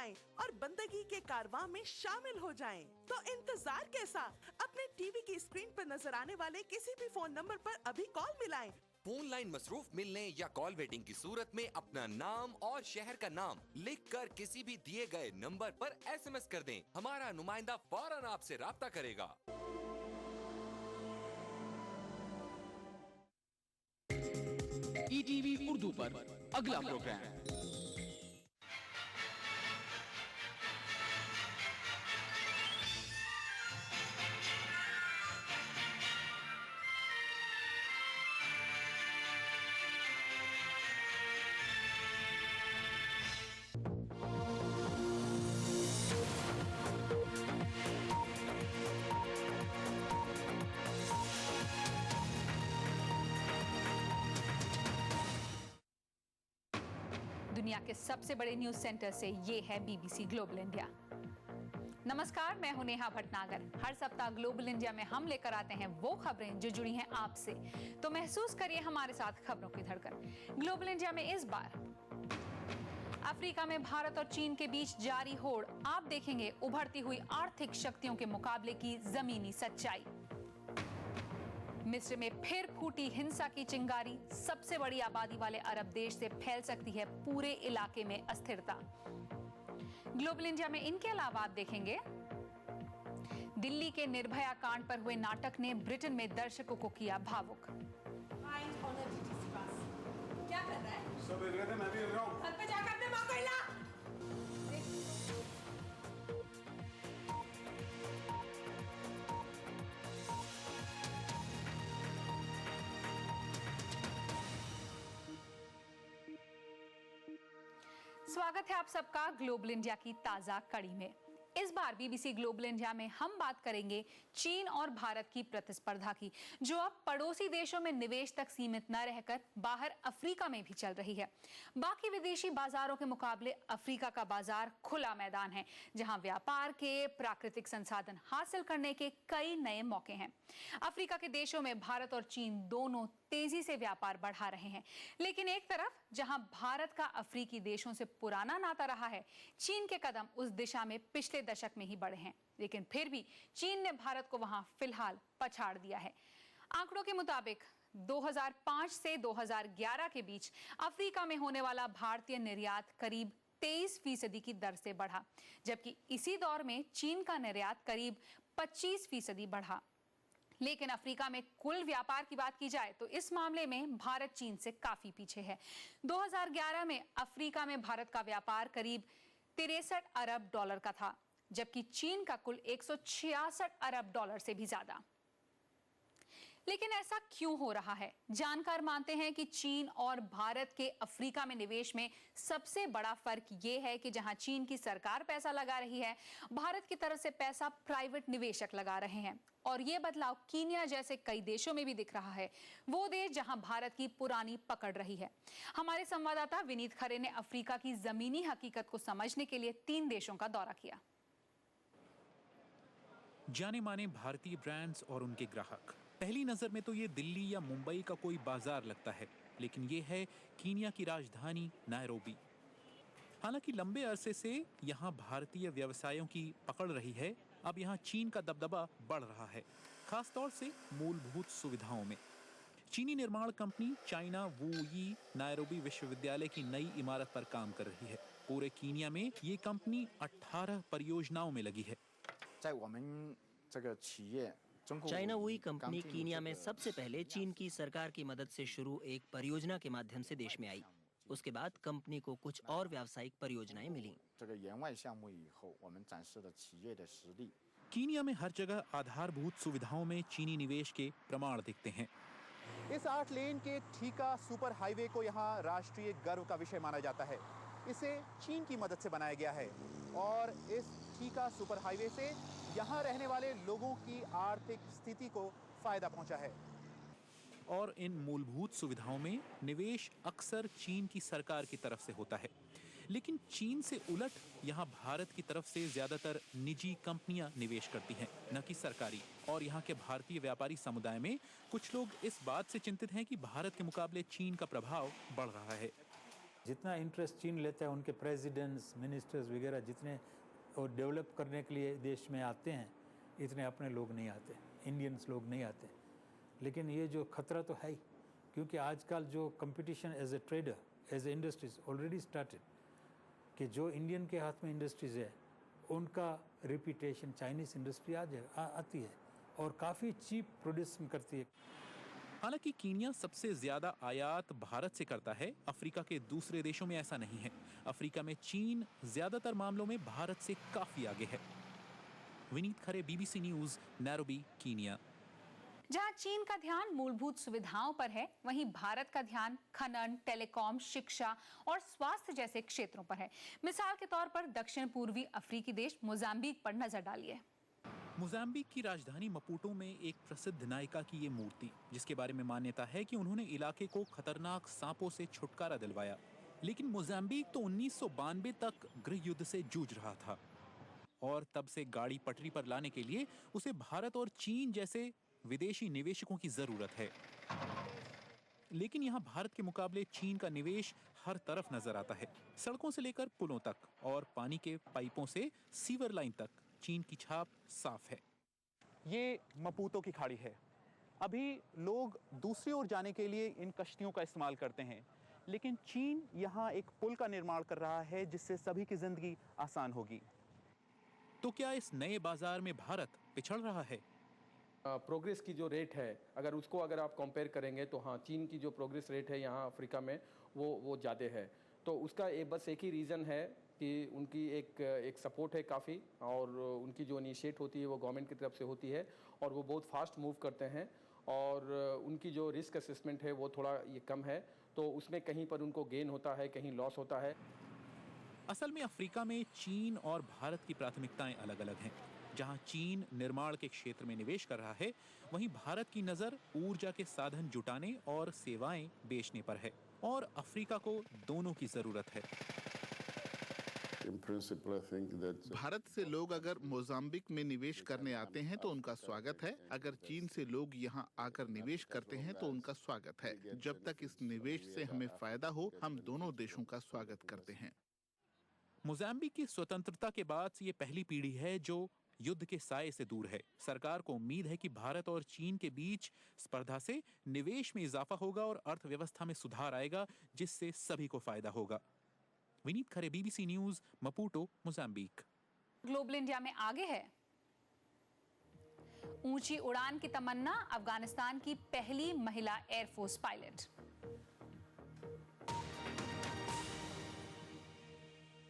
जाएं और बंदगी के कारवां में शामिल हो जाएं। तो इंतजार कैसा? अपने टीवी की स्क्रीन पर नजर आने वाले किसी भी फोन नंबर पर अभी कॉल मिलाएं। फोन लाइन मसरूफ मिलने या कॉल वेटिंग की सूरत में अपना नाम और शहर का नाम लिखकर किसी भी दिए गए नंबर पर SMS कर दें। हमारा नुमाइंदा फौरन आपसे राब्ता करेगा। ETV उर्दू पर अगला प्रोग्राम। दुनिया के सबसे बड़े न्यूज सेंटर से ये है BBC ग्लोबल इंडिया। नमस्कार, मैं हूं नेहा भटनागर। हर सप्ताह ग्लोबल इंडिया में हम लेकर आते हैं वो खबरें जो जुड़ी हैं आपसे, तो महसूस करिए हमारे साथ खबरों की धड़कन। ग्लोबल इंडिया में इस बार अफ्रीका में भारत और चीन के बीच जारी होड़, आप देखेंगे उभरती हुई आर्थिक शक्तियों के मुकाबले की जमीनी सच्चाई। मिस्र में फिर फूटी हिंसा की चिंगारी, सबसे बड़ी आबादी वाले अरब देश से फैल सकती है पूरे इलाके में अस्थिरता। ग्लोबल इंडिया में इनके अलावा आप देखेंगे दिल्ली के निर्भया कांड पर हुए नाटक ने ब्रिटेन में दर्शकों को किया भावुक। क्या कर रहा है? सब हिल रहे थे, मैं भी हिल रहा हूँ। घर पे जाकर अपने माँ को हिला। स्वागत है आप सबका ग्लोबल इंडिया की ताजा कड़ी में। इस बार BBC ग्लोबल इंडिया में हम बात करेंगे चीन और भारत की प्रतिस्पर्धा की, जो अब पड़ोसी देशों में निवेश तक सीमित न रहकर बाहर अफ्रीका में भी चल रही है। बाकी विदेशी बाजारों के मुकाबले अफ्रीका का बाजार खुला मैदान है, जहां व्यापार के प्राकृतिक संसाधन हासिल करने के कई नए मौके हैं। अफ्रीका के देशों में भारत और चीन दोनों तेजी से व्यापार बढ़ा रहे हैं, लेकिन एक तरफ जहां भारत का अफ्रीकी देशों से पुराना नाता रहा है, चीन के कदम उस दिशा में पिछले दशक में ही बढ़े हैं। लेकिन फिर भी चीन ने भारत को वहां फिलहाल पछाड़ दिया है। आंकड़ों के मुताबिक 2005 से 2011 के बीच अफ्रीका में होने वाला भारतीय निर्यात करीब 23% की दर से बढ़ा, जबकि इसी दौर में चीन का निर्यात करीब 25% बढ़ा। लेकिन अफ्रीका में कुल व्यापार की बात की जाए तो इस मामले में भारत चीन से काफी पीछे है। 2011 में अफ्रीका में भारत का व्यापार करीब 63 अरब डॉलर का था, जबकि चीन का कुल 166 अरब डॉलर से भी ज्यादा। लेकिन ऐसा क्यों हो रहा है? जानकार मानते हैं कि चीन और भारत के अफ्रीका में निवेश में सबसे बड़ा फर्क ये है कि जहां चीन की सरकार पैसा लगा रही है, भारत की तरफ से पैसा प्राइवेट निवेशक लगा रहे हैं। और ये बदलाव कीनिया जैसे कई देशों में भी दिख रहा है, वो देश जहां भारत की पुरानी पकड़ रही है। हमारे संवाददाता विनीत खरे ने अफ्रीका की जमीनी हकीकत को समझने के लिए 3 देशों का दौरा किया। जाने माने भारतीय ब्रांड्स और उनके ग्राहक, पहली नजर में तो ये दिल्ली या मुंबई का कोई बाजार लगता है, लेकिन ये है कीनिया की राजधानी नायरोबी। हालांकि लंबे अरसे से यहाँ भारतीय व्यवसायों की पकड़ रही है, अब यहाँ चीन का दबदबा बढ़ रहा है, खासतौर से मूलभूत सुविधाओं में। चीनी निर्माण कंपनी चाइना वुई नायरोबी विश्वविद्यालय की नई इमारत पर काम कर रही है। पूरे कीनिया में ये कंपनी 18 परियोजनाओं में लगी है। चाइना वुई कंपनी कीनिया में सबसे पहले चीन की सरकार की मदद से शुरू एक परियोजना के माध्यम से देश में आई। उसके बाद कंपनी को कुछ और व्यावसायिक परियोजनाएं मिली। कीनिया में हर जगह आधारभूत सुविधाओं में चीनी निवेश के प्रमाण दिखते हैं। इस 8 लेन के ठीका सुपर हाईवे को यहाँ राष्ट्रीय गर्व का विषय माना जाता है। इसे चीन की मदद से बनाया गया है और इस ठीका सुपर हाईवे से यहाँ रहने वाले लोगों की आर्थिक स्थिति को फायदा पहुंचा है। और इन मूलभूत सुविधाओं में निवेश अक्सर चीन की सरकार की तरफ से होता है, लेकिन चीन से उलट यहाँ भारत की तरफ से ज्यादातर निजी कंपनियां निवेश करती हैं, न कि सरकारी। और यहाँ के भारतीय व्यापारी समुदाय में कुछ लोग इस बात से चिंतित हैं कि भारत के मुकाबले चीन का प्रभाव बढ़ रहा है। जितना इंटरेस्ट चीन लेता है, उनके प्रेसिडेंट्स, मिनिस्टर्स वगैरह जितने और डेवलप करने के लिए देश में आते हैं, इतने अपने लोग नहीं आते, इंडियंस लोग नहीं आते। लेकिन ये जो खतरा तो है ही, क्योंकि आजकल जो competition as a trader, as a industries already started, कि जो इंडियन के हाथ में इंडस्ट्रीज़ है उनका रिपीटेशन चाइनीज़ इंडस्ट्री आती है और काफ़ी चीप प्रोड्यूस करती है। हालांकि कीनिया सबसे ज्यादा आयात भारत से करता है, अफ्रीका के दूसरे देशों में ऐसा नहीं है। अफ्रीका में चीन ज्यादातर मामलों में भारत से काफी आगे है। Vineet Khare, BBC news, Nairobi, Kenya. जहां चीन का ध्यान मूलभूत सुविधाओं पर है, वहीं भारत का ध्यान खनन, टेलीकॉम, शिक्षा और स्वास्थ्य जैसे क्षेत्रों पर है। मिसाल के तौर पर दक्षिण पूर्वी अफ्रीकी देश मोजाम्बिक पर नजर डालिए। मोजाम्बिक की राजधानी मपूटो में एक प्रसिद्ध नायिका की ये मूर्ति, जिसके बारे में मान्यता है कि उन्होंने इलाके को खतरनाक सांपों से छुटकारा दिलवाया। लेकिन मोजाम्बिक तो 1992 तक गृह युद्ध से जूझ रहा था और तब से गाड़ी पटरी पर लाने के लिए उसे भारत और चीन जैसे विदेशी निवेशकों की जरूरत है। लेकिन यहाँ भारत के मुकाबले चीन का निवेश हर तरफ नजर आता है। सड़कों से लेकर पुलों तक और पानी के पाइपों से सीवर लाइन तक चीन की छाप साफ है। ये मपूतो की खाड़ी है। अभी लोग दूसरी ओर जाने के लिए इन कश्तियों का इस्तेमाल करते हैं, लेकिन चीन यहाँ एक पुल का निर्माण कर रहा है जिससे सभी की जिंदगी आसान होगी। तो क्या इस नए बाजार में भारत पिछड़ रहा है? प्रोग्रेस की जो रेट है, अगर आप कंपेयर करेंगे तो हाँ, चीन की जो प्रोग्रेस रेट है यहाँ अफ्रीका में वो ज़्यादा है। तो उसका बस एक ही रीज़न है कि उनकी एक सपोर्ट है काफ़ी, और उनकी जो इनिशिएट होती है वो गवर्नमेंट की तरफ से होती है और वो बहुत फास्ट मूव करते हैं, और उनकी जो रिस्क असेसमेंट है वो थोड़ा कम है, तो उसमें कहीं पर उनको गेन होता है, कहीं लॉस होता है। असल में अफ्रीका में चीन और भारत की प्राथमिकताएं अलग अलग हैं। जहां चीन निर्माण के क्षेत्र में निवेश कर रहा है, वहीं भारत की नजर ऊर्जा के साधन जुटाने और सेवाएं बेचने पर है, और अफ्रीका को दोनों की जरूरत है। भारत से लोग अगर मोजाम्बिक में निवेश करने आते हैं तो उनका स्वागत है। अगर चीन से लोग यहाँ आकर निवेश करते हैं तो उनका स्वागत है। जब तक इस निवेश से हमें फायदा हो, हम दोनों देशों का स्वागत करते हैं। मोजाम्बिक की स्वतंत्रता के बाद से ये पहली पीढ़ी है जो युद्ध के साए से दूर है। सरकार को उम्मीद है कि भारत और चीन के बीच स्पर्धा से निवेश में इजाफा होगा और अर्थव्यवस्था में सुधार आएगा, जिससे सभी को फायदा होगा। Vineet Khare, BBC news, Maputo, Mozambique. Global India में आगे है। ऊंची उड़ान की तमन्ना, अफगानिस्तान की पहली महिला एयरफोर्स पायलट।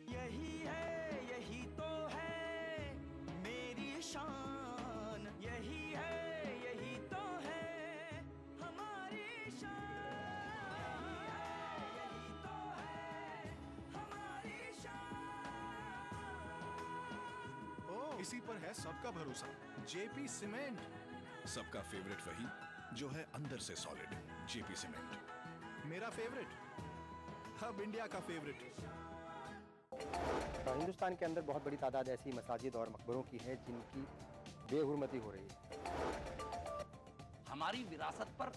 यही तो है मेरी शान, यही तो है हमारी शान, यही तो है हमारी शान। इसी पर है सबका भरोसा, जेपी सीमेंट। सबका फेवरेट वही जो है अंदर से सॉलिड, जेपी सीमेंट। मेरा फेवरेट, अब इंडिया का फेवरेट। हिंदुस्तान के अंदर बहुत बड़ी तादाद ऐसी मसाजिद और मकबरों की है जिनकी बेहुरमती हो रही है। हमारी विरासत पर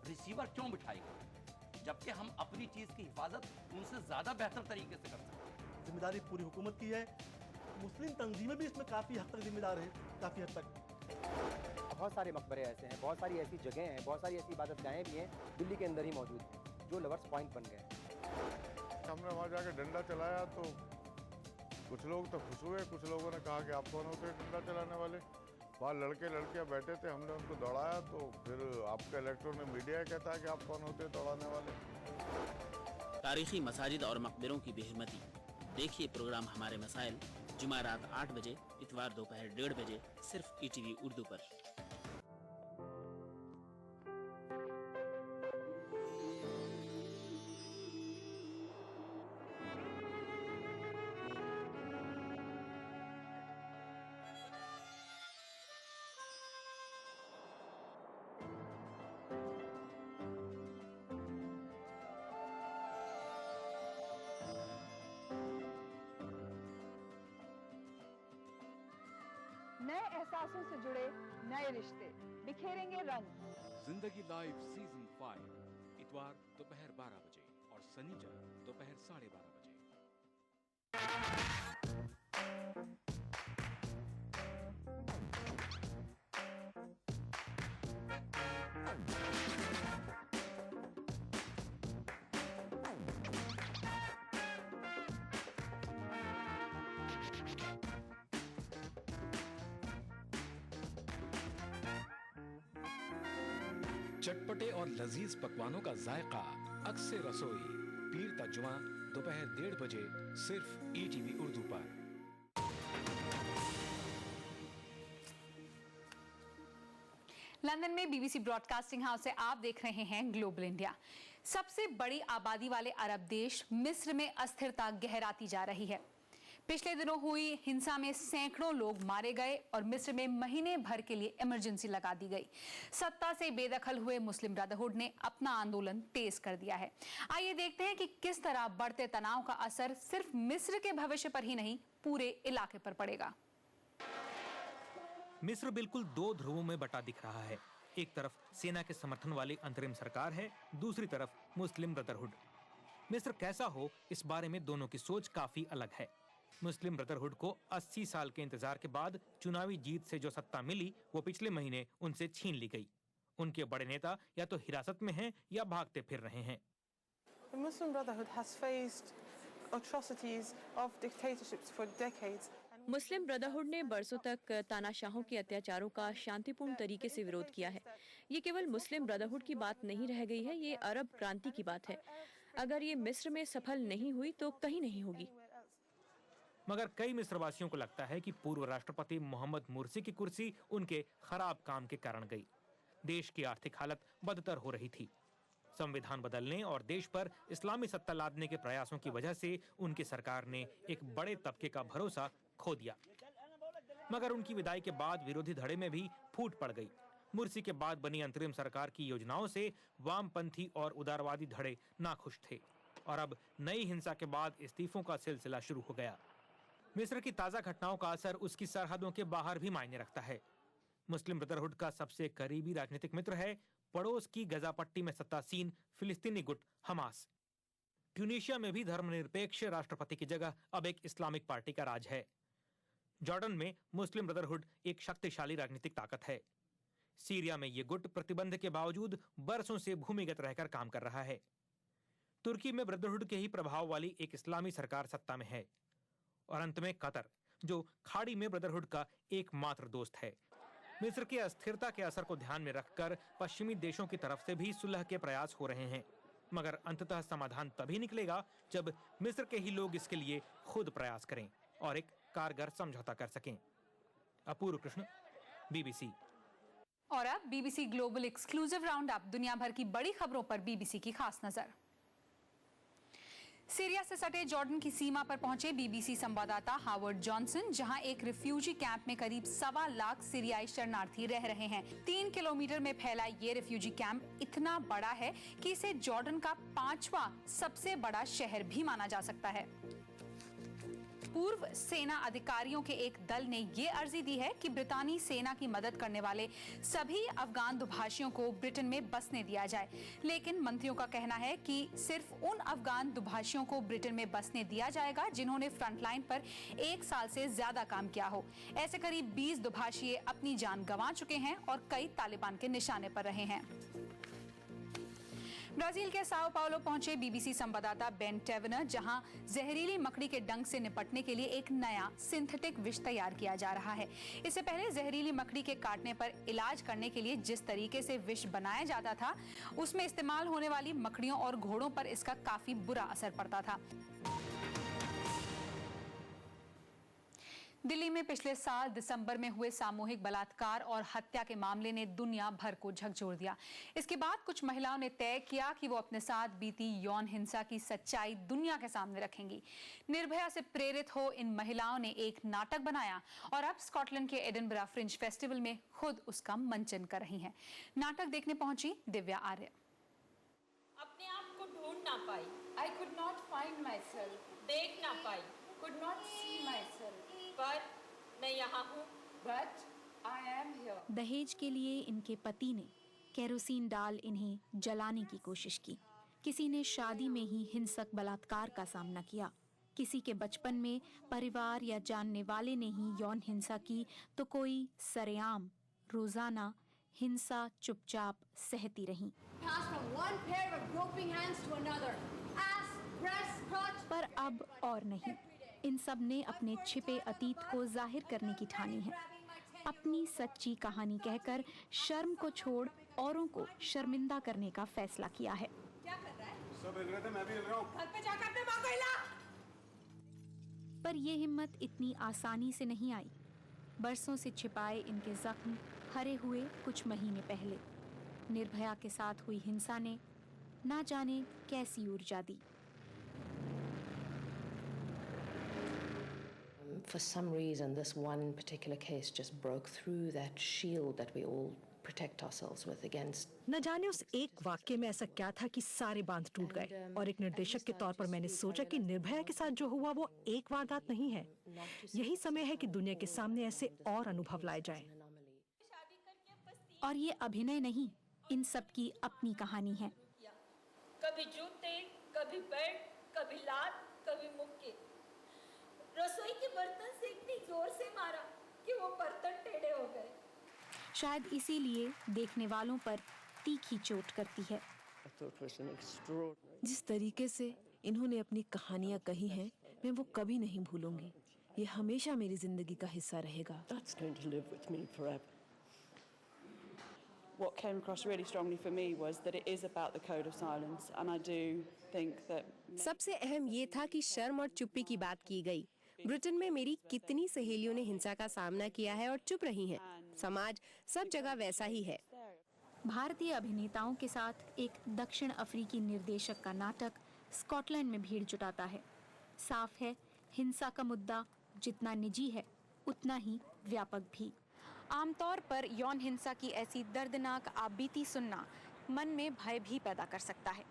रिसीवर क्यों बिठाएगा, जबकि हम अपनी चीज की हिफाजत उनसे ज्यादा बेहतर तरीके से कर सकते हैं। जिम्मेदारी पूरी हुकूमत की है। मुस्लिम तंजीमें भी इसमें काफी हद तक जिम्मेदार है, काफी हद तक। बहुत सारे मकबरे ऐसे हैं, बहुत सारी ऐसी जगह हैं, बहुत सारी ऐसी इबादतगाहें भी हैं दिल्ली के अंदर ही मौजूद हैं जो लवर्स पॉइंट बन गए। हमने वहाँ जाके डंडा चलाया तो कुछ लोग तो खुश हुए, कुछ लोगों ने कहा कि आप कौन होते हैं डंडा चलाने वाले। वहाँ लड़के लड़कियाँ बैठे थे, हमने उनको दौड़ाया तो फिर आपका इलेक्ट्रॉनिक मीडिया कहता है कि आप कौन होते हैं दौड़ाने वाले। तारीखी मसाजिद और मकबरों की बेहरमती। देखिए प्रोग्राम हमारे मसाइल जुमा रात 8 बजे, इतवार दोपहर 1:30 बजे, सिर्फ ETV उर्दू पर। नए एहसासों से जुड़े नए रिश्ते बिखेरेंगे रंग। जिंदगी लाइव सीजन 5 इतवार दोपहर 12 बजे और शनिचर दोपहर 12:30 बजे। चटपटे और लजीज पकवानों का जायका अक्से रसोई पीर ता जुमा दोपहर 1:30 बजे सिर्फ ईटीवी उर्दू पर। लंदन में बीबीसी ब्रॉडकास्टिंग हाउस से आप देख रहे हैं ग्लोबल इंडिया। सबसे बड़ी आबादी वाले अरब देश मिस्र में अस्थिरता गहराती जा रही है। पिछले दिनों हुई हिंसा में सैकड़ों लोग मारे गए और मिस्र में महीने भर के लिए इमरजेंसी लगा दी गई। सत्ता से बेदखल हुए मुस्लिम ब्रदरहुड ने अपना आंदोलन तेज कर दिया है। आइए देखते हैं कि किस तरह बढ़ते तनाव का असर सिर्फ मिस्र के भविष्य पर ही नहीं पूरे इलाके पर पड़ेगा। मिस्र बिल्कुल दो ध्रुवों में बटा दिख रहा है। एक तरफ सेना के समर्थन वाली अंतरिम सरकार है, दूसरी तरफ मुस्लिम ब्रदरहुड। मिस्र कैसा हो, इस बारे में दोनों की सोच काफी अलग है। मुस्लिम ब्रदरहुड को 80 साल के इंतजार के बाद चुनावी जीत से जो सत्ता मिली वो पिछले महीने उनसे छीन ली गई। उनके बड़े नेता या तो हिरासत में हैं या भागते फिर रहे हैं। The Muslim Brotherhood has faced atrocities of dictatorships for decades. Muslim brotherhood ने बरसों तक तानाशाहों के अत्याचारों का शांतिपूर्ण तरीके से विरोध किया है। ये केवल मुस्लिम ब्रदरहुड की बात नहीं रह गई है, ये अरब क्रांति की बात है। अगर ये मिस्र में सफल नहीं हुई तो कहीं नहीं होगी। मगर कई मिस्रवासियों को लगता है कि पूर्व राष्ट्रपति मोहम्मद मुर्सी की कुर्सी उनके खराब काम के कारण गई। देश की आर्थिक हालत बदतर हो रही थी। संविधान बदलने और देश पर इस्लामी सत्ता लादने के प्रयासों की वजह से उनकी सरकार ने एक बड़े तबके का भरोसा खो दिया। मगर उनकी विदाई के बाद विरोधी धड़े में भी फूट पड़ गई। मुर्सी के बाद बनी अंतरिम सरकार की योजनाओं से वामपंथी और उदारवादी धड़े नाखुश थे और अब नई हिंसा के बाद इस्तीफों का सिलसिला शुरू हो गया। मिस्र की ताजा घटनाओं का असर उसकी सरहदों के बाहर भी मायने रखता है। मुस्लिम ब्रदरहुड का सबसे करीबी राजनीतिक मित्र है पड़ोस की गजा पट्टी में सत्तासीन फिलिस्तीनी गुट हमास। ट्यूनीशिया में भी धर्मनिरपेक्ष राष्ट्रपति की जगह अब एक इस्लामिक पार्टी का राज है। जॉर्डन में मुस्लिम ब्रदरहुड एक शक्तिशाली राजनीतिक ताकत है। सीरिया में ये गुट प्रतिबंध के बावजूद बरसों से भूमिगत रहकर काम कर रहा है। तुर्की में ब्रदरहुड के ही प्रभाव वाली एक इस्लामी सरकार सत्ता में है। और अंत में कतर, जो खाड़ी में ब्रदरहुड का एकमात्र दोस्त है। मिस्र की अस्थिरता के असर को ध्यान में रखकर पश्चिमी देशों की तरफ से भी सुलह के प्रयास हो रहे हैं, मगर अंततः समाधान तभी निकलेगा जब मिस्र के ही लोग इसके लिए खुद प्रयास करें और एक कारगर समझौता कर सकें। अपूर्व कृष्ण, बीबीसी। और अब BBC global exclusive round up, दुनिया भर की बड़ी खबरों पर बीबीसी की खास नजर। सीरिया से सटे जॉर्डन की सीमा पर पहुंचे बीबीसी संवाददाता हावर्ड जॉनसन, जहां एक रिफ्यूजी कैंप में करीब 1.25 लाख सीरियाई शरणार्थी रह रहे हैं। 3 किलोमीटर में फैला ये रिफ्यूजी कैंप इतना बड़ा है कि इसे जॉर्डन का 5वां सबसे बड़ा शहर भी माना जा सकता है। पूर्व सेना अधिकारियों के एक दल ने ये अर्जी दी है कि ब्रितानी सेना की मदद करने वाले सभी अफगान दुभाषियों को ब्रिटेन में बसने दिया जाए, लेकिन मंत्रियों का कहना है कि सिर्फ उन अफगान दुभाषियों को ब्रिटेन में बसने दिया जाएगा जिन्होंने फ्रंटलाइन पर 1 साल से ज्यादा काम किया हो। ऐसे करीब 20 दुभाषिए अपनी जान गंवा चुके हैं और कई तालिबान के निशाने पर रहे हैं। ब्राजील के साओ पाउलो पहुंचे बीबीसी संवाददाता बेन टेवनर, जहां जहरीली मकड़ी के डंक से निपटने के लिए एक नया सिंथेटिक विष तैयार किया जा रहा है। इससे पहले जहरीली मकड़ी के काटने पर इलाज करने के लिए जिस तरीके से विष बनाया जाता था, उसमें इस्तेमाल होने वाली मकड़ियों और घोड़ों पर इसका काफी बुरा असर पड़ता था। दिल्ली में पिछले साल दिसंबर में हुए सामूहिक बलात्कार और हत्या के मामले ने दुनिया भर को झकझोर दिया। इसके बाद कुछ महिलाओं ने तय किया कि वो अपने साथ बीती यौन हिंसा की सच्चाई दुनिया के सामने रखेंगी। निर्भया से प्रेरित हो इन महिलाओं ने एक नाटक बनाया और अब स्कॉटलैंड के एडिनबरा फ्रिंज फेस्टिवल में खुद उसका मंचन कर रही हैं। नाटक देखने पहुंची दिव्या आर्य। अपने आप को ढूंढ ना पाई, I could not find myself, देख ना पाई, could not see myself, पर मैं यहाँ हूँ, but I am here. दहेज के लिए इनके पति ने केरोसिन डाल इन्हें जलाने की कोशिश की। किसी ने शादी में ही हिंसक बलात्कार का सामना किया, किसी के बचपन में परिवार या जानने वाले ने ही यौन हिंसा की, तो कोई सरेआम रोजाना हिंसा चुपचाप सहती रहीं। पर अब और नहीं, इन सब ने अपने छिपे अतीत को जाहिर करने की ठानी है। अपनी सच्ची कहानी कहकर शर्म को छोड़ औरों को शर्मिंदा करने का फैसला किया है। सब हिल रहे थे, मैं भी हिल रहा हूं। घर पे जाकर अपने माँ को हिला। पर यह हिम्मत इतनी आसानी से नहीं आई। बरसों से छिपाए इनके जख्म हरे हुए कुछ महीने पहले निर्भया के साथ हुई हिंसा ने ना जाने कैसी ऊर्जा दी। For some reason, this one particular case just broke through that shield that we all protect ourselves with against. न जाने उस एक वाक्य में ऐसा क्या था कि सारे बांध टूट गए, और एक निर्देशक के तौर पर मैंने सोचा कि निर्भया के साथ जो हुआ वो एक वारदात नहीं है। यही समय है कि दुनिया के सामने ऐसे और अनुभव लाए जाएं। और ये अभिनय नहीं, इन सब की अपनी कहानी है। कभी जूते, कभी बेड, कभी लात, कभी मुक्के। रसोई के बर्तन से इतनी जोर से मारा कि वो बर्तन टेढ़े हो गए। शायद इसीलिए देखने वालों पर तीखी चोट करती है। जिस तरीके से इन्होंने अपनी कहानियां कही हैं, मैं वो कभी नहीं भूलूंगी। ये हमेशा मेरी जिंदगी का हिस्सा रहेगा। What came across really strongly for me was that it is about the code of silence, and I do think that सबसे अहम ये था कि शर्म और चुप्पी की बात की गई। ब्रिटेन में मेरी कितनी सहेलियों ने हिंसा का सामना किया है और चुप रही हैं। समाज सब जगह वैसा ही है। भारतीय अभिनेताओं के साथ एक दक्षिण अफ्रीकी निर्देशक का नाटक स्कॉटलैंड में भीड़ जुटाता है। साफ है, हिंसा का मुद्दा जितना निजी है उतना ही व्यापक भी। आमतौर पर यौन हिंसा की ऐसी दर्दनाक आपबीती सुनना मन में भय भी पैदा कर सकता है,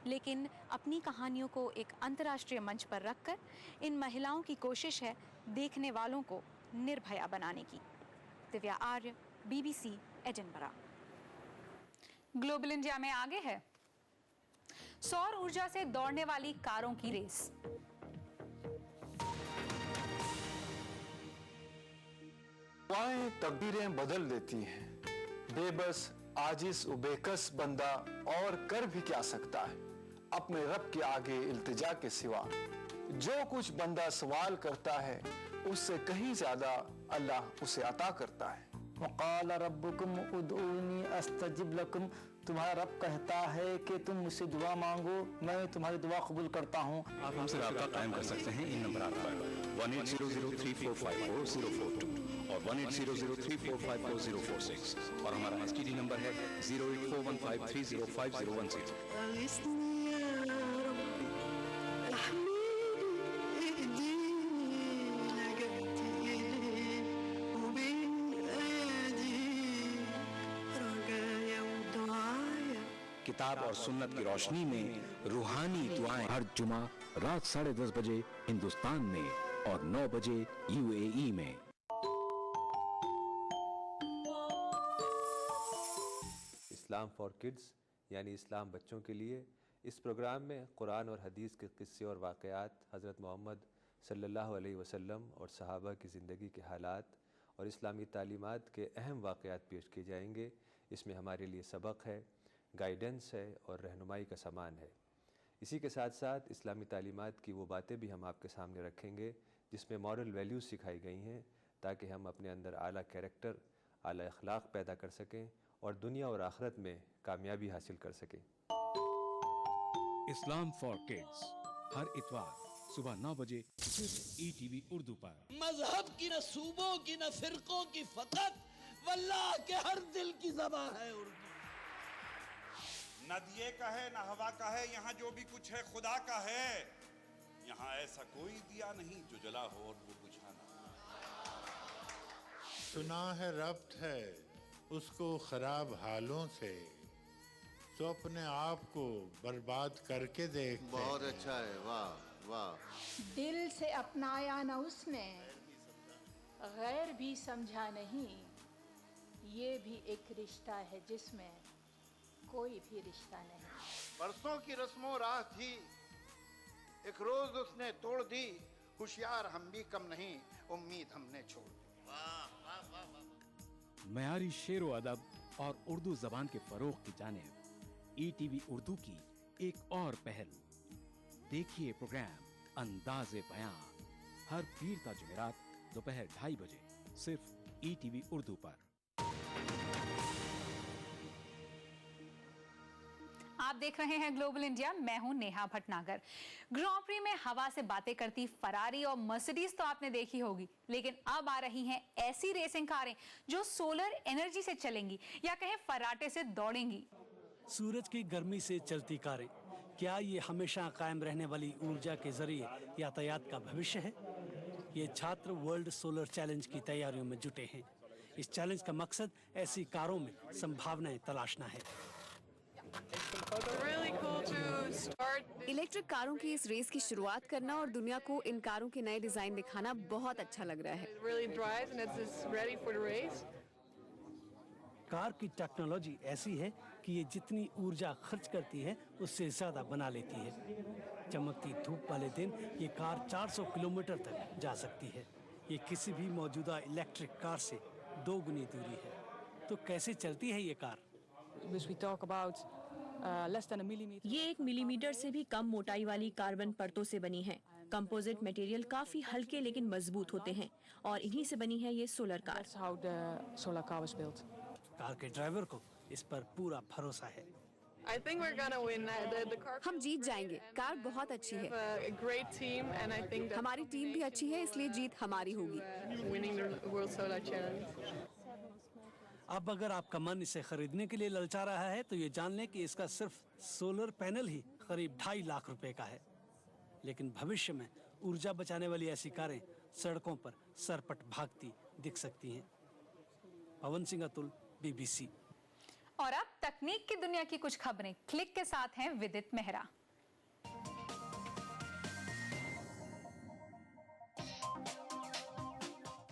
लेकिन अपनी कहानियों को एक अंतर्राष्ट्रीय मंच पर रखकर इन महिलाओं की कोशिश है देखने वालों को निर्भया बनाने की। दिव्या आर्य, BBC, एडिनबरा। ग्लोबल इंडिया में आगे है सौर ऊर्जा से दौड़ने वाली कारों की रेस। दुआएं तकदीरें बदल देती हैं। बेबस आजिज उबेकस बंदा और कर भी क्या सकता है अपने रब के आगे इल्तिजा के सिवा। जो कुछ बंदा सवाल करता है उससे कहीं ज्यादा अल्लाह उसे अता करता है। वक़ाल रब्बुकुम उदऊनी अस्तजिब लकुम, तुम्हारा रब कहता है कि तुम मुझसे दुआ मांगो, मैं तुम्हारी दुआ कबूल करता हूँ। आप हमसे राब्ता कायम कर सकते हैं इन नंबरात पर 180034544042 और 180034544046 और हमारा STD नंबर है 08415305010। किताब और सुन्नत की रोशनी में रूहानी दुआएं हर जुमा रात 10:30 बजे हिंदुस्तान में और 9 बजे UAE में। इस्लाम फॉर किड्स यानी इस्लाम बच्चों के लिए, इस प्रोग्राम में कुरान और हदीस के किस्से और वाक़यात, हज़रत मोहम्मद सल्लल्लाहु अलैहि वसल्लम और सहाबा की ज़िंदगी के हालात और इस्लामी तालीमात के अहम वाक़यात पेश किए जाएंगे। इसमें हमारे लिए सबक है, गाइडेंस है और रहनुमाई का सामान है। इसी के साथ साथ इस्लामी तालीमात की वो बातें भी हम आपके सामने रखेंगे जिसमें मॉरल वैल्यूज़ सिखाई गई हैं, ताकि हम अपने अंदर आला कैरेक्टर, आला अखलाक पैदा कर सकें और दुनिया और आखिरत में कामयाबी हासिल कर सकें। इस्लाम फॉर किड्स हर इतवार सुबह 9 बजे सिर्फ ETV उर्दू पर। मजहब की न सूबों की न फिरकों की फकत वल्लाह के हर दिल की ज़बान है उर्दू। न दिए का है न हवा का है, यहाँ जो भी कुछ है खुदा का है। यहाँ ऐसा कोई दिया नहीं जो जला हो और वो बुझा ना। सुना है रब्त है उसको खराब हालों से, तो अपने आप को बर्बाद करके देख। बहुत अच्छा है, वाह वाह। दिल से अपनाया न उसने, गैर भी समझा नहीं। ये भी एक रिश्ता है जिसमें कोई भी रिश्ता नहीं। बरसों की रस्मों राह थी, एक रोज उसने तोड़ दी, होशियार हम भी कम नहीं, उम्मीद हमने छोड़ दी। मयारी शेरो अदब और उर्दू जबान के फरोग की जानिब ईटीवी उर्दू की एक और पहल। देखिए प्रोग्राम अंदाज़े बयां हर पीर ता जुमेरात दोपहर 2:30 बजे सिर्फ ईटीवी उर्दू पर। आप देख रहे हैं ग्लोबल इंडिया, मैं हूं नेहा भटनागर। ग्रां प्री में हवा से बातें करती फरारी और मर्सिडीज तो आपने देखी होगी, लेकिन अब आ रही हैं ऐसी रेसिंग कारें जो सोलर एनर्जी से चलेंगी या कहें फर्राटे से दौड़ेंगी। सूरज की गर्मी से चलती कारें, क्या ये हमेशा कायम रहने वाली ऊर्जा के जरिए यातायात का भविष्य है? ये छात्र वर्ल्ड सोलर चैलेंज की तैयारियों में जुटे हैं। इस चैलेंज का मकसद ऐसी कारों में संभावनाएं तलाशना है। इलेक्ट्रिक कारों की इस रेस की शुरुआत करना और दुनिया को इन कारों के नए डिजाइन दिखाना बहुत अच्छा लग रहा है। कार की टेक्नोलॉजी ऐसी है कि ये जितनी ऊर्जा खर्च करती है उससे ज्यादा बना लेती है। चमकती धूप वाले दिन ये कार 400 किलोमीटर तक जा सकती है। ये किसी भी मौजूदा इलेक्ट्रिक कार से 2 गुनी दूरी है। तो कैसे चलती है ये कार? ये 1 मिलीमीटर से भी कम मोटाई वाली कार्बन परतों से बनी है। कंपोजिट मटेरियल काफी हल्के लेकिन मजबूत होते हैं और इन्हीं से बनी है ये सोलर कार। कार के ड्राइवर को इस पर पूरा भरोसा है। हम जीत जाएंगे। कार बहुत अच्छी है। हमारी टीम भी अच्छी है, इसलिए जीत हमारी होगी। अब अगर आपका मन इसे खरीदने के लिए ललचा रहा है तो ये जान लें कि इसका सिर्फ सोलर पैनल ही करीब 2.5 लाख रुपए का है। लेकिन भविष्य में ऊर्जा बचाने वाली ऐसी कारें सड़कों पर सरपट भागती दिख सकती हैं। पवन सिंह अतुल, BBC। और अब तकनीक की दुनिया की कुछ खबरें क्लिक के साथ हैं विदित मेहरा।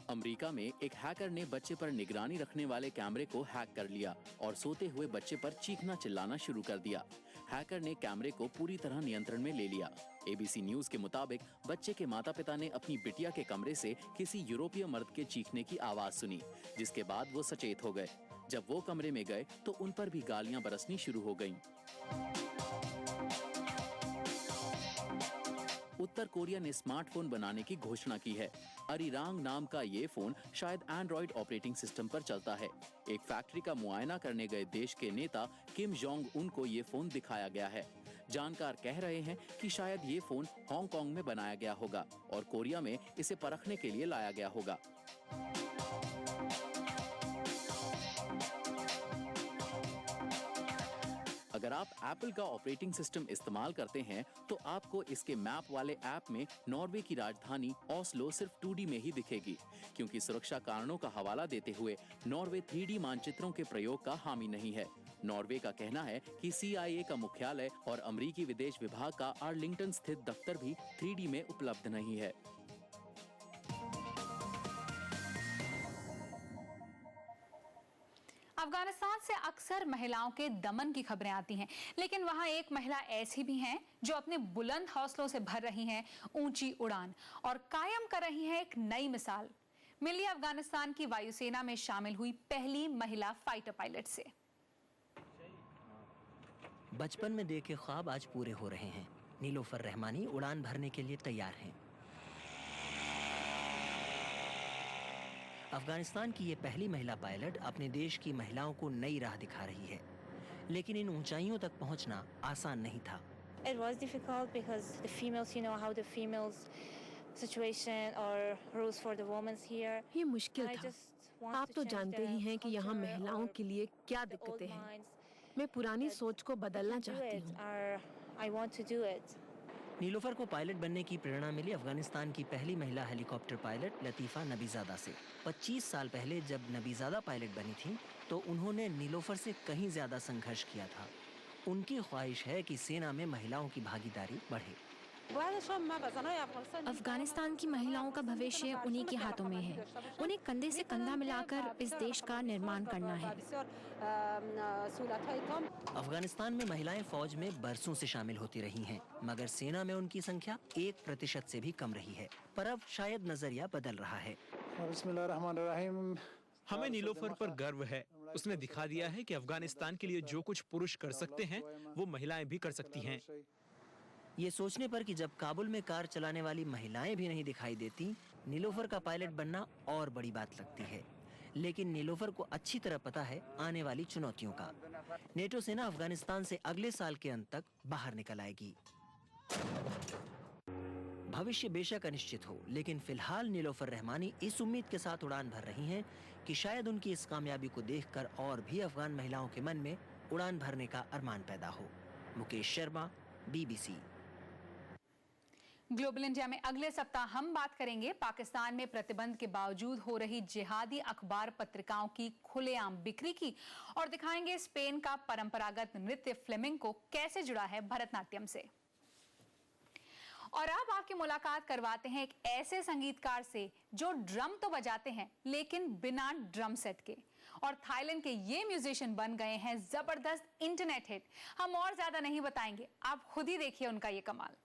अमेरिका में एक हैकर ने बच्चे पर निगरानी रखने वाले कैमरे को हैक कर लिया और सोते हुए बच्चे पर चीखना चिल्लाना शुरू कर दिया। हैकर ने कैमरे को पूरी तरह नियंत्रण में ले लिया। ABC न्यूज के मुताबिक बच्चे के माता पिता ने अपनी बिटिया के कमरे से किसी यूरोपीय मर्द के चीखने की आवाज सुनी, जिसके बाद वो सचेत हो गए। जब वो कमरे में गए तो उन पर भी गालियां बरसनी शुरू हो गईं। उत्तर कोरिया ने स्मार्टफोन बनाने की घोषणा की है। अरिरांग नाम का ये फोन शायद एंड्रॉइड ऑपरेटिंग सिस्टम पर चलता है। एक फैक्ट्री का मुआयना करने गए देश के नेता किम जोंग उन को ये फोन दिखाया गया है। जानकार कह रहे हैं कि शायद ये फोन हांगकांग में बनाया गया होगा और कोरिया में इसे परखने के लिए लाया गया होगा। अगर आप एप्पल का ऑपरेटिंग सिस्टम इस्तेमाल करते हैं तो आपको इसके मैप वाले ऐप में नॉर्वे की राजधानी ओस्लो सिर्फ 2D में ही दिखेगी, क्योंकि सुरक्षा कारणों का हवाला देते हुए नॉर्वे 3D मानचित्रों के प्रयोग का हामी नहीं है। नॉर्वे का कहना है कि CIA का मुख्यालय और अमेरिकी विदेश विभाग का आर्लिंगटन स्थित दफ्तर भी 3D में उपलब्ध नहीं है। अफगानिस्तान से अक्सर महिलाओं के दमन की खबरें आती हैं, लेकिन वहां एक महिला ऐसी भी हैं जो अपने बुलंद हौसलों से भर रही हैं ऊंची उड़ान और कायम कर रही हैं एक नई मिसाल। मिली अफगानिस्तान की वायुसेना में शामिल हुई पहली महिला फाइटर पायलट से। बचपन में देखे ख्वाब आज पूरे हो रहे हैं। नीलोफर रहमानी उड़ान भरने के लिए तैयार हैं। अफगानिस्तान की ये पहली महिला पायलट अपने देश की महिलाओं को नई राह दिखा रही है, लेकिन इन ऊंचाइयों तक पहुंचना आसान नहीं था। It was difficult because the females, you know how the females situation or rules for the women here. ये मुश्किल था। आप तो जानते ही हैं कि यहाँ महिलाओं के लिए क्या दिक्कतें हैं। मैं पुरानी सोच को बदलना चाहती हूँ। I want to do it. Nilofar को पायलट बनने की प्रेरणा मिली अफगानिस्तान की पहली महिला हेलीकॉप्टर पायलट लतीफ़ा नबीज़ादा से। 25 साल पहले जब नबीज़ादा पायलट बनी थी तो उन्होंने नीलोफर से कहीं ज़्यादा संघर्ष किया था। उनकी ख्वाहिश है कि सेना में महिलाओं की भागीदारी बढ़े। अफगानिस्तान की महिलाओं का भविष्य उन्हीं के हाथों में है। उन्हें कंधे से कंधा मिलाकर इस देश का निर्माण करना है। अफगानिस्तान में महिलाएं फौज में बरसों से शामिल होती रही हैं, मगर सेना में उनकी संख्या 1% से भी कम रही है। पर अब शायद नजरिया बदल रहा है। हमें नीलोफर पर गर्व है। उसने दिखा दिया है कि अफगानिस्तान के लिए जो कुछ पुरुष कर सकते हैं वो महिलाएं भी कर सकती हैं। ये सोचने पर कि जब काबुल में कार चलाने वाली महिलाएं भी नहीं दिखाई देती, नीलोफर का पायलट बनना और बड़ी बात लगती है। लेकिन नीलोफर को अच्छी तरह पता है आने वाली चुनौतियों का। नेटो सेना अफगानिस्तान से अगले साल के अंत तक बाहर निकल आएगी। भविष्य बेशक अनिश्चित हो, लेकिन फिलहाल नीलोफर रहमानी इस उम्मीद के साथ उड़ान भर रही हैं कि शायद उनकी इस कामयाबी को देखकर और भी अफगान महिलाओं के मन में उड़ान भरने का अरमान पैदा हो। Mukesh Sharma, BBC। Global India में अगले सप्ताह हम बात करेंगे पाकिस्तान में प्रतिबंध के बावजूद हो रही जिहादी अखबार पत्रिकाओं की खुलेआम बिक्री की, और दिखाएंगे स्पेन का परंपरागत नृत्य फ्लेमिंको कैसे जुड़ा है भरतनाट्यम से। और अब आपकी मुलाकात करवाते हैं एक ऐसे संगीतकार से जो ड्रम तो बजाते हैं लेकिन बिना ड्रम सेट के, और थाईलैंड के ये म्यूजिशियन बन गए हैं जबरदस्त इंटरनेट हिट। हम और ज्यादा नहीं बताएंगे, आप खुद ही देखिए उनका ये कमाल।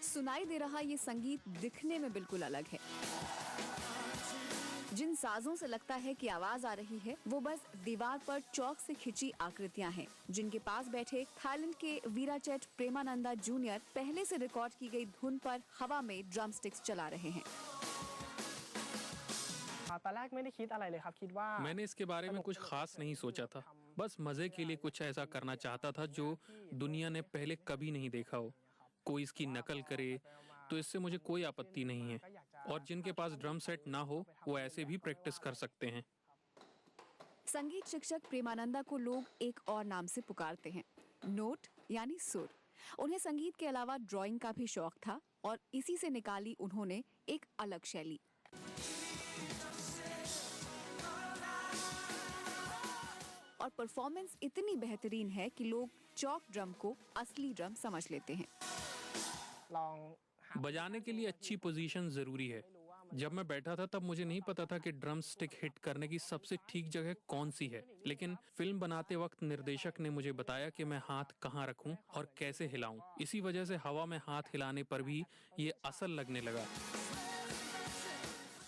सुनाई दे रहा ये संगीत दिखने में बिल्कुल अलग है। जिन साजों से लगता है कि आवाज आ रही है वो बस दीवार पर चौक से खिंची आकृतियां हैं, जिनके पास बैठे थाईलैंड के वीराचेट प्रेमानंदा जूनियर पहले से रिकॉर्ड की गई धुन पर हवा में ड्रम स्टिक्स चला रहे हैं। मैंने इसके बारे में कुछ खास नहीं सोचा था, बस मजे के लिए कुछ ऐसा करना चाहता था जो दुनिया ने पहले कभी नहीं देखा हो। कोई इसकी नकल करे तो इससे मुझे कोई आपत्ति नहीं है, और जिनके पास ड्रम सेट ना हो वो ऐसे भी प्रैक्टिस कर सकते हैं। संगीत शिक्षक प्रेमानंदा को लोग एक और नाम से पुकारते हैं, नोट यानी सुर। उन्हें संगीत के अलावा ड्राइंग का भी शौक था, और इसी से निकाली उन्होंने एक अलग शैली। और परफॉर्मेंस इतनी बेहतरीन है कि लोग चौक ड्रम को असली ड्रम समझ लेते हैं। बजाने के लिए अच्छी पोजीशन जरूरी है। जब मैं बैठा था तब मुझे नहीं पता था कि ड्रम स्टिक हिट करने की सबसे ठीक जगह कौन सी है, लेकिन फिल्म बनाते वक्त निर्देशक ने मुझे बताया कि मैं हाथ कहाँ रखूं और कैसे हिलाऊं। इसी वजह से हवा में हाथ हिलाने पर भी ये असल लगने लगा।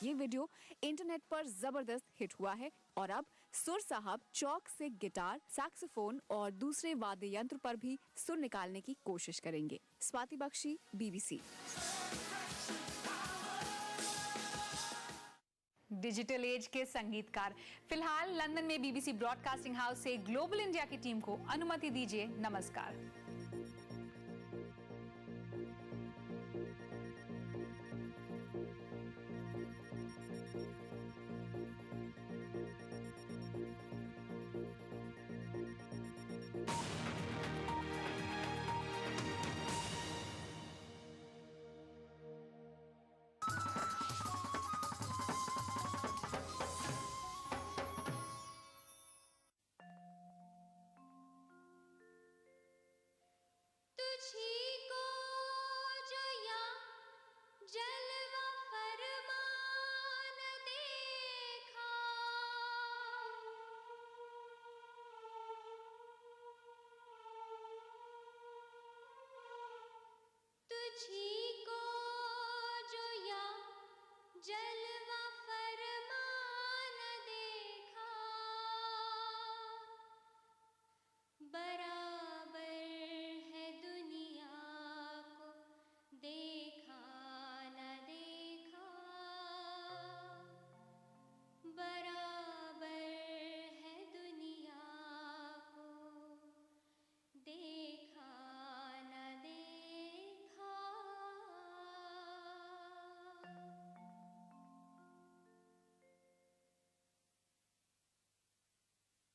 ये वीडियो इंटरनेट पर जबरदस्त हिट हुआ है, और अब सुर साहब चौक से गिटार, सैक्सोफोन और दूसरे वाद्य यंत्र पर भी सुर निकालने की कोशिश करेंगे। Swati Bakhshi, BBC। Digital age के संगीतकार। फिलहाल लंदन में BBC ब्रॉडकास्टिंग हाउस से ग्लोबल इंडिया की टीम को अनुमति दीजिए। नमस्कार।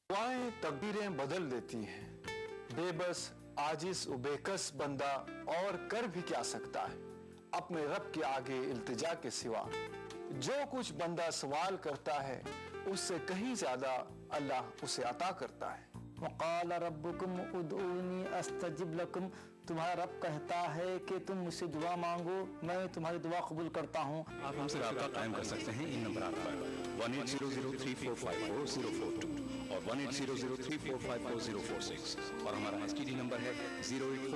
दुआएं तकदीरें बदल देती हैं। बेबस आजिज उबेकस बंदा और कर भी क्या सकता है अपने रब के आगे इल्तिजा के सिवा। जो कुछ बंदा सवाल करता है उससे कहीं ज्यादा अल्लाह उसे अता करता है। वक़ाल रब्बुकुम उदऊनी अस्तजिब लकुम, तुम्हारा रब कहता है कि तुम मुझसे दुआ मांगो, मैं तुम्हारी दुआ कबूल करता हूँ। आप हमसे राब्ता कायम कर सकते हैं इन नंबरात पर 180034544042 और 180034544046 और हमारा STD नंबर है 084